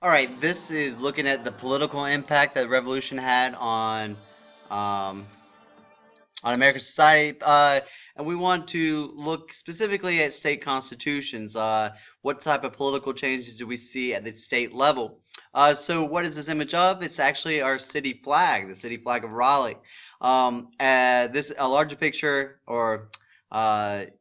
All right, this is looking at the political impact that the revolution had um, on American society, and we want to look specifically at state constitutions. What type of political changes do we see at the state level? So, what is this image of? It's actually our city flag, the city flag of Raleigh. This a larger picture, or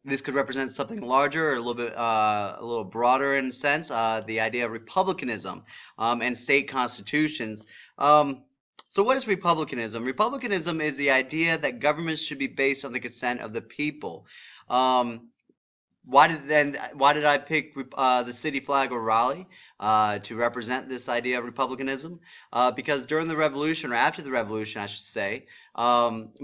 this could represent something larger, or a little broader in a sense. The idea of republicanism and state constitutions. So what is republicanism? Republicanism is the idea that government should be based on the consent of the people. Um, why did I pick the city flag of Raleigh to represent this idea of republicanism? Because during the revolution, or after the revolution, I should say,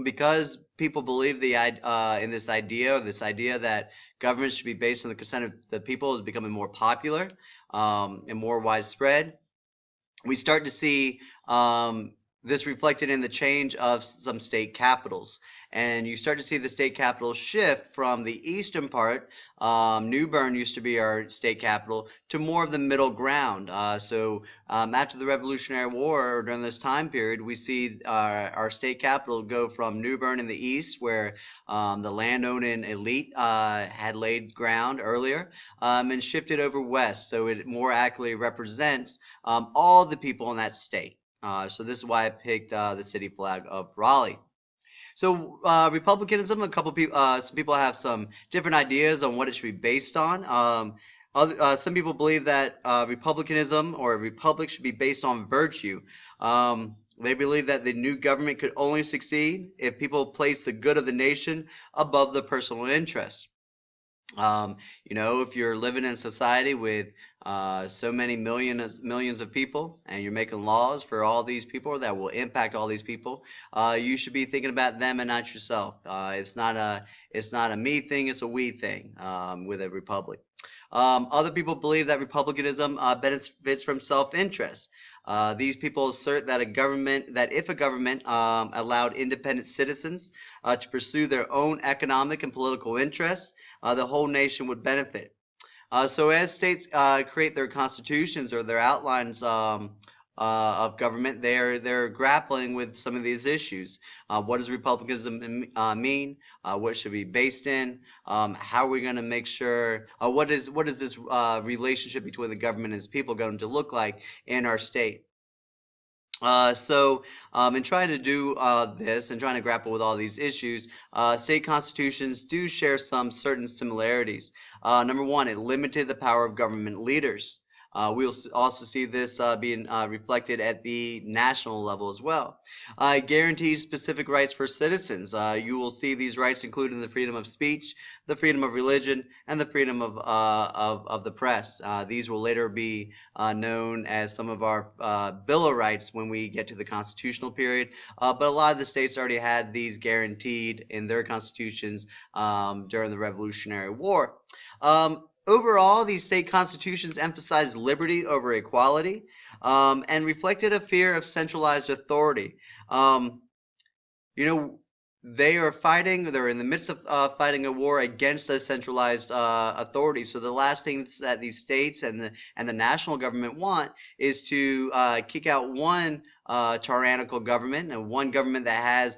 because people believe in this idea that government should be based on the consent of the people is becoming more popular and more widespread. We start to see this reflected in the change of some state capitals. And you start to see the state capitals shift from the eastern part, New Bern used to be our state capital, to more of the middle ground. After the Revolutionary War, or during this time period, we see our state capital go from New Bern in the east, where the landowning elite had laid ground earlier, and shifted over west, so it more accurately represents all the people in that state. So this is why I picked the city flag of Raleigh. So republicanism, some people have some different ideas on what it should be based on. Some people believe that republicanism or a republic should be based on virtue. They believe that the new government could only succeed if people place the good of the nation above the personal interest. If you're living in a society with so many millions of people, and you're making laws for all these people that will impact all these people, you should be thinking about them and not yourself. It's not a me thing; it's a we thing with a republic. Other people believe that republicanism benefits from self-interest. These people assert that if a government allowed independent citizens to pursue their own economic and political interests, the whole nation would benefit. So as states create their constitutions or their outlines of government, they're grappling with some of these issues. What does republicanism mean? What should be based in? How are we going to make sure? What is this relationship between the government and its people going to look like in our state? In trying to do this and trying to grapple with all these issues, state constitutions do share some certain similarities. Number one, it limited the power of government leaders. We'll also see this being reflected at the national level as well. It guarantees specific rights for citizens. You will see these rights including the freedom of speech, the freedom of religion, and the freedom of the press. These will later be known as some of our Bill of Rights when we get to the constitutional period. But a lot of the states already had these guaranteed in their constitutions during the Revolutionary War. Overall, these state constitutions emphasized liberty over equality and reflected a fear of centralized authority. Um, you know, they're in the midst of fighting a war against a centralized authority. So the last thing that these states and the national government want is to kick out one tyrannical government and one government that has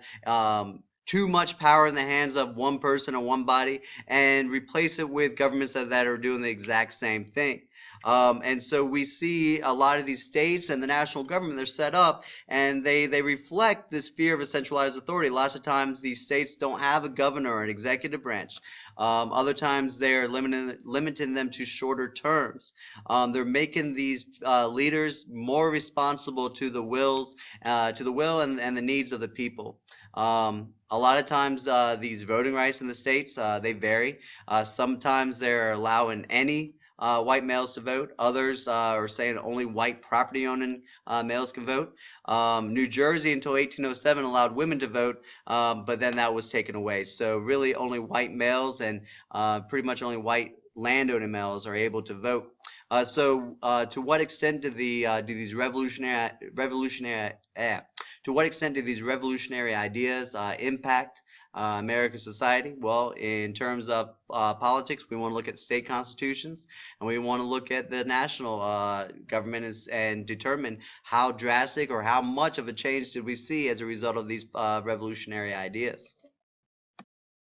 too much power in the hands of one person or one body, and replace it with governments that are doing the exact same thing. And so we see a lot of these states and the national government, they're set up and they reflect this fear of a centralized authority. Lots of times these states don't have a governor or an executive branch. Other times they're limiting them to shorter terms. They're making these leaders more responsible to the will and the needs of the people. A lot of times these voting rights in the states, they vary. Sometimes they're allowing any white males to vote. Others are saying only white property owning males can vote. New Jersey until 1807 allowed women to vote, but then that was taken away. So really only white males and pretty much only white landowning males are able to vote. To what extent do these to what extent do these revolutionary ideas impact American society? Well, in terms of politics, we want to look at state constitutions, and we want to look at the national government and determine how drastic or how much of a change did we see as a result of these revolutionary ideas.